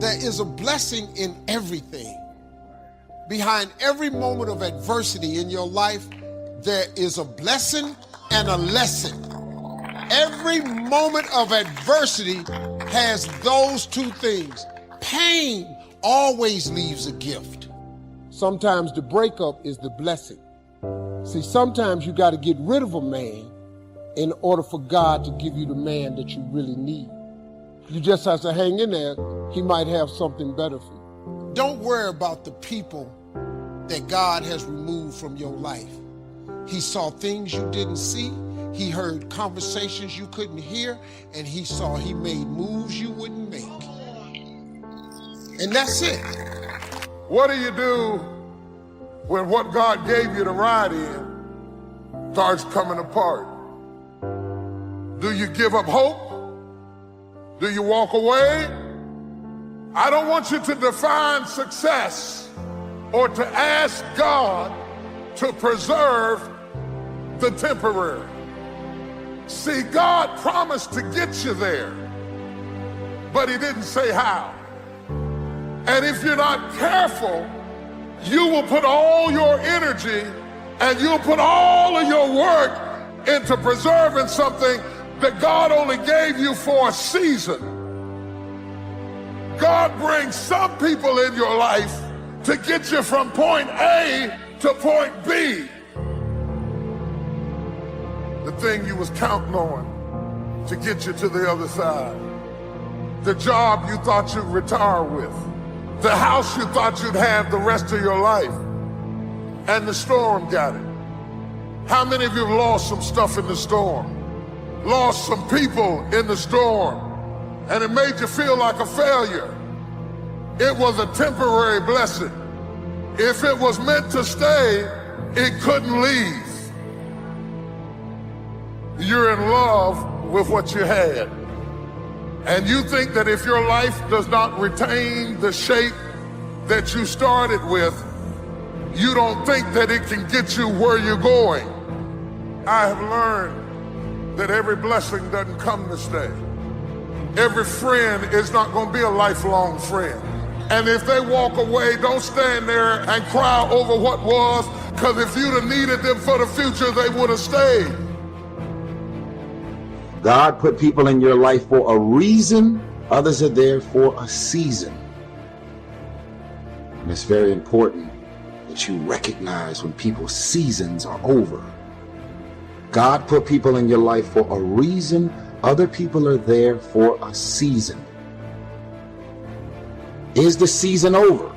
There is a blessing in everything. Behind every moment of adversity in your life, there is a blessing and a lesson. Every moment of adversity has those two things. Pain always leaves a gift. Sometimes the breakup is the blessing. See, sometimes you got to get rid of a man in order for God to give you the man that you really need. You just have to hang in there. He might have something better for you. Don't worry about the people that God has removed from your life. He saw things you didn't see. He heard conversations you couldn't hear, and he made moves you wouldn't make. And that's it. What do you do when what God gave you to ride in starts coming apart? Do you give up hope? Do you walk away? I don't want you to define success or to ask God to preserve the temporary. See, God promised to get you there, but he didn't say how. And if you're not careful, you will put all your energy and you'll put all of your work into preserving something that God only gave you for a season. God brings some people in your life to get you from point A to point B. The thing you was counting on to get you to the other side. The job you thought you'd retire with. The house you thought you'd have the rest of your life. And the storm got it. How many of you have lost some stuff in the storm? Lost some people in the storm, and it made you feel like a failure. It was a temporary blessing. If it was meant to stay, it couldn't leave. You're in love with what you had. And you think that if your life does not retain the shape that you started with, you don't think that it can get you where you're going. I have learned that every blessing doesn't come to stay. Every friend is not going to be a lifelong friend. And if they walk away, don't stand there and cry over what was, because if you'd have needed them for the future, they would have stayed. God put people in your life for a reason. Others are there for a season. And it's very important that you recognize when people's seasons are over. God put people in your life for a reason. Other people are there for a season. Is the season over?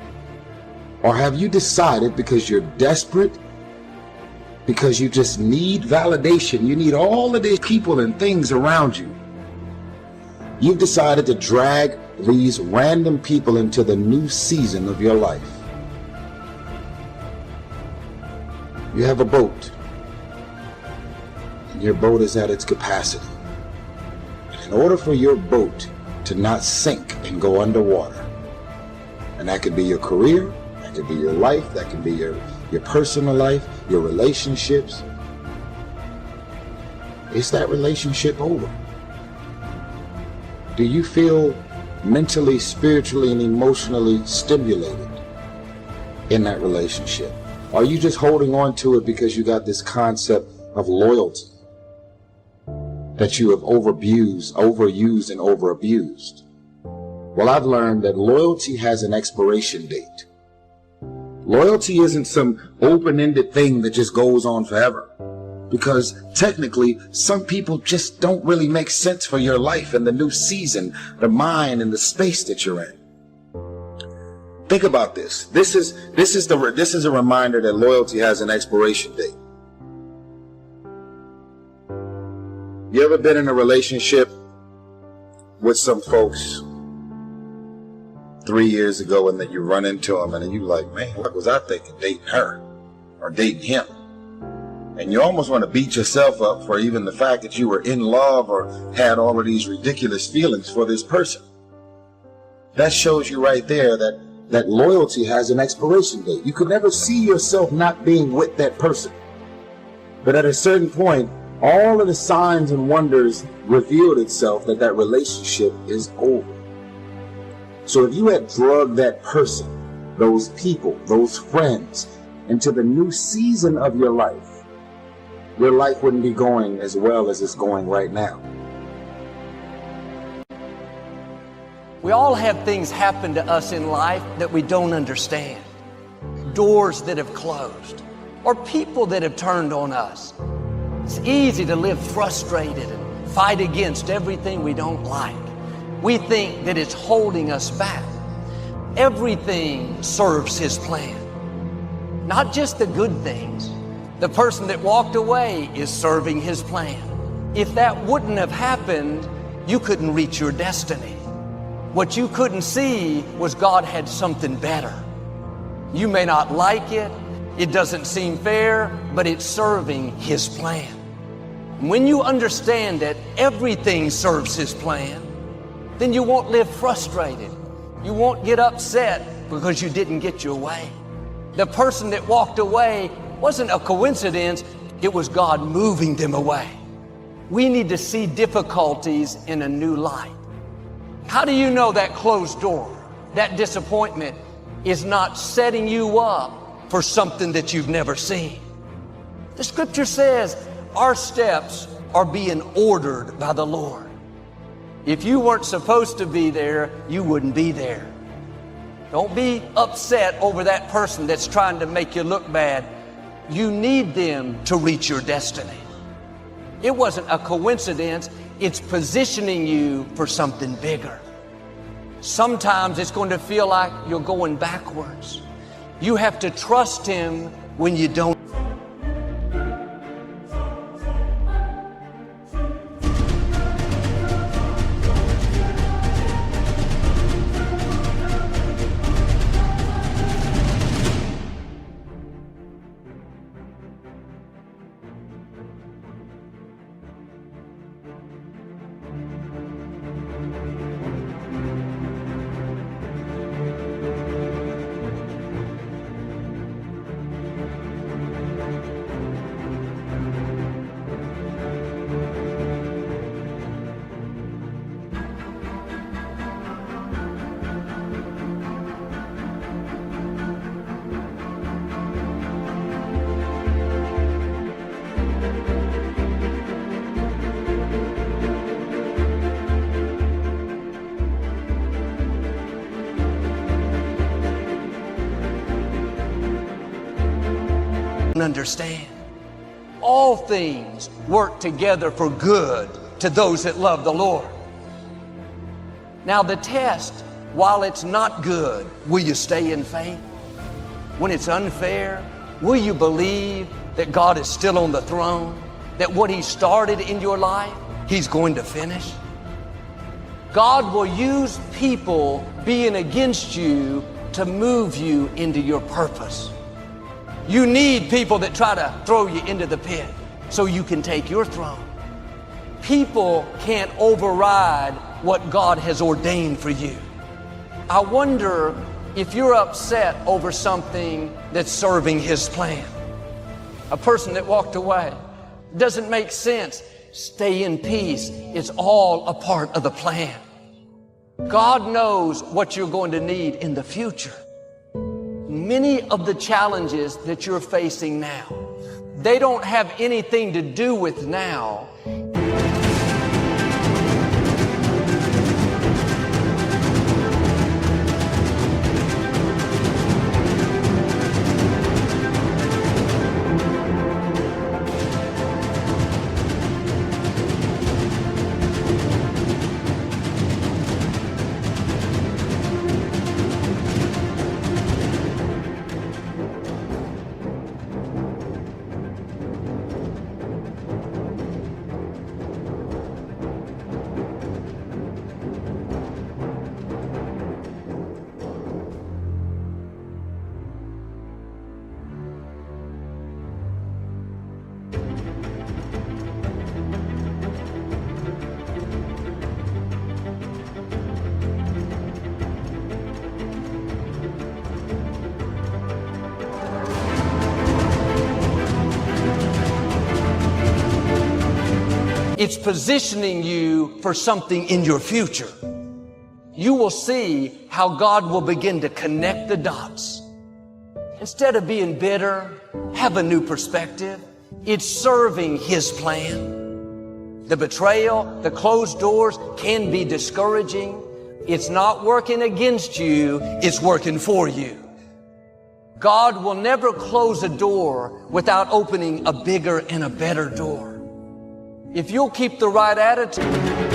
Or have you decided, because you're desperate, because you just need validation, you need all of these people and things around you, you've decided to drag these random people into the new season of your life? You have a boat, and your boat is at its capacity. In order for your boat to not sink and go underwater, and that could be your career, that could be your life, that could be your personal life, your relationships, is that relationship over? Do you feel mentally, spiritually, and emotionally stimulated in that relationship? Are you just holding on to it because you got this concept of loyalty that you have overused and overabused? Well, I've learned that loyalty has an expiration date. Loyalty isn't some open-ended thing that just goes on forever, because technically some people just don't really make sense for your life and the new season, the mind and the space that you're in. Think about this. This is a reminder that loyalty has an expiration date. You ever been in a relationship with some folks 3 years ago, and then you run into them and you like, man, what was I thinking dating her or dating him? And you almost want to beat yourself up for even the fact that you were in love or had all of these ridiculous feelings for this person. That shows you right there that loyalty has an expiration date. You could never see yourself not being with that person. But at a certain point, all of the signs and wonders revealed itself that relationship is over. So if you had drugged that person, those people, those friends, into the new season of your life wouldn't be going as well as it's going right now. We all have things happen to us in life that we don't understand. Doors that have closed, or people that have turned on us. It's easy to live frustrated and fight against everything we don't like. We think that it's holding us back. Everything serves His plan. Not just the good things. The person that walked away is serving His plan. If that wouldn't have happened, you couldn't reach your destiny. What you couldn't see was God had something better. You may not like it, it doesn't seem fair, but it's serving His plan. When you understand that everything serves His plan, then you won't live frustrated. You won't get upset because you didn't get your way. The person that walked away wasn't a coincidence, it was God moving them away. We need to see difficulties in a new light. How do you know that closed door, that disappointment, is not setting you up for something that you've never seen? The scripture says our steps are being ordered by the Lord. If you weren't supposed to be there, you wouldn't be there. Don't be upset over that person that's trying to make you look bad. You need them to reach your destiny. It wasn't a coincidence. It's positioning you for something bigger. Sometimes it's going to feel like you're going backwards. You have to trust Him when you don't. Understand. All things work together for good to those that love the Lord. Now the test, while it's not good, will you stay in faith? When it's unfair, will you believe that God is still on the throne? That what He started in your life, He's going to finish? God will use people being against you to move you into your purpose. You need people that try to throw you into the pit so you can take your throne. People can't override what God has ordained for you. I wonder if you're upset over something that's serving His plan. A person that walked away doesn't make sense. Stay in peace. It's all a part of the plan. God knows what you're going to need in the future. Many of the challenges that you're facing now, they don't have anything to do with now. It's positioning you for something in your future. you will see how God will begin to connect the dots. Instead of being bitter, have a new perspective. It's serving His plan. The betrayal, the closed doors can be discouraging. It's not working against you, it's working for you. God will never close a door without opening a bigger and a better door. If you'll keep the right attitude,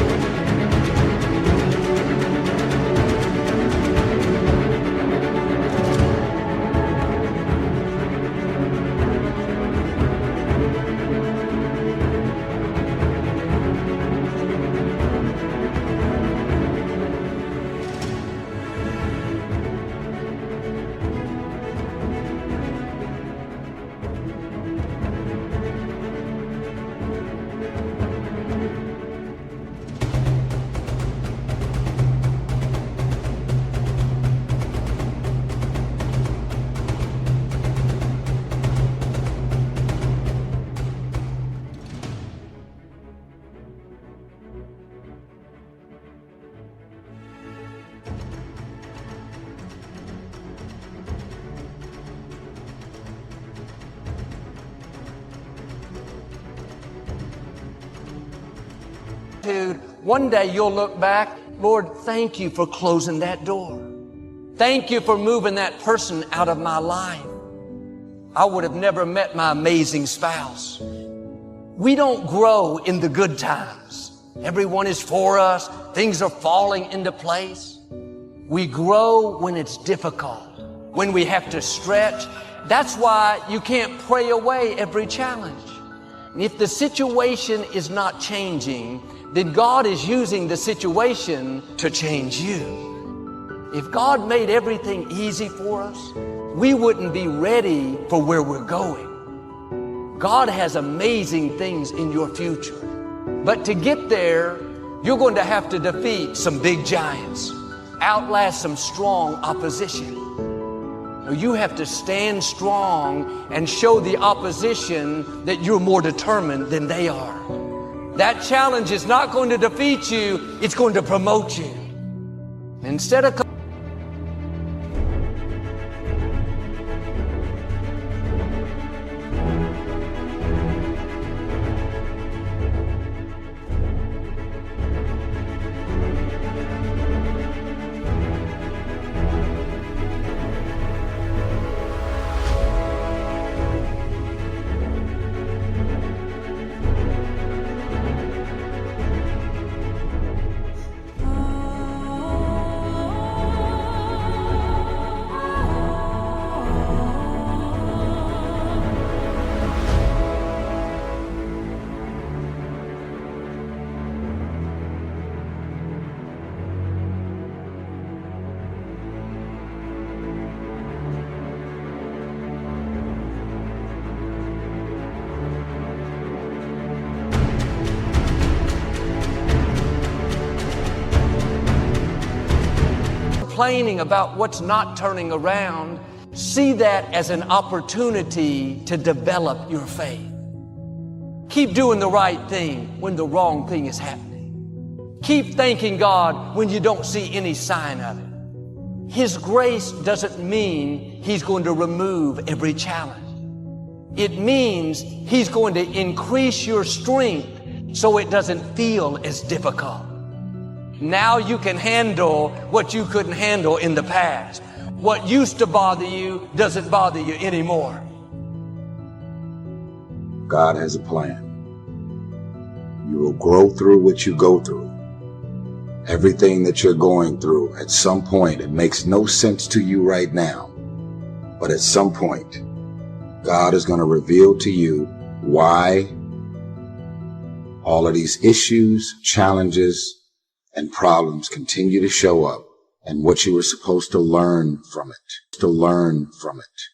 one day you'll look back, Lord, thank you for closing that door. Thank you for moving that person out of my life. I would have never met my amazing spouse. We don't grow in the good times. Everyone is for us. Things are falling into place. We grow when it's difficult, when we have to stretch. That's why you can't pray away every challenge. And if the situation is not changing, then God is using the situation to change you. If God made everything easy for us, we wouldn't be ready for where we're going. God has amazing things in your future. But to get there, you're going to have to defeat some big giants, outlast some strong opposition. You have to stand strong and show the opposition that you're more determined than they are. That challenge is not going to defeat you, it's going to promote you. Instead of complaining about what's not turning around, see that as an opportunity to develop your faith. Keep doing the right thing when the wrong thing is happening. Keep thanking God when you don't see any sign of it. His grace doesn't mean He's going to remove every challenge. It means He's going to increase your strength so it doesn't feel as difficult. Now you can handle what you couldn't handle in the past. What used to bother you doesn't bother you anymore. God has a plan. You will grow through what you go through. Everything that you're going through, at some point, it makes no sense to you right now. But at some point, God is going to reveal to you why all of these issues, challenges, and problems continue to show up, and what you were supposed to learn from it.